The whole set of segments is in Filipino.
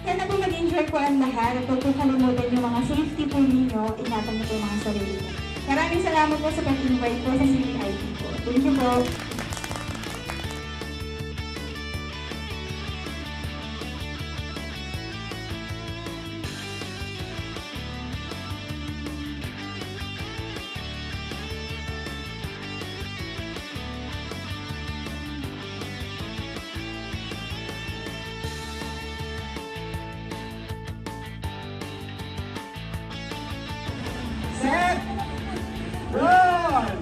Sana po mag-enjoy po ang lahat at huwag po kalimutan yung mga safety po ninyo, ingatan niyo po yung mga sarili niyo. Maraming salamat po sa pag-invite po sa CPIT po. Thank you po. Set! Run!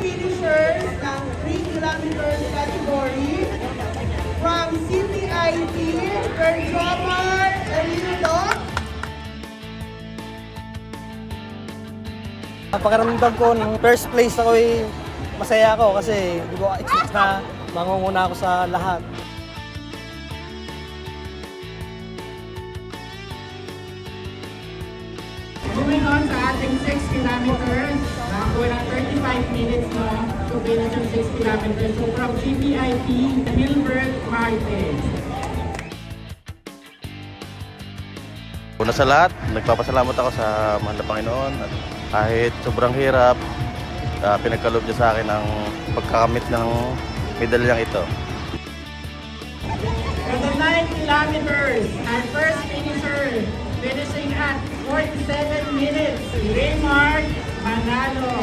Finishers ng 3 kilometers category from CPIT, Perjomar Elino. Pakiramdam ko, nung first place ako masaya ako kasi hindi ko expect na mangunguna ako sa lahat. Moving on sa ating 6 kilometers, nakakuha ng 35 minutes to finish yung 6 kilometers. So from CPIT, Gilbert Martin. Una sa lahat, nagpapasalamat ako sa mahal na Panginoon at kahit sobrang hirap, pinagkaloob niya sa akin ang pagkakamit ng medalyang ito. For the 9 kilometers, our first finisher, finishing at 47 minutes, Raymart Manalo.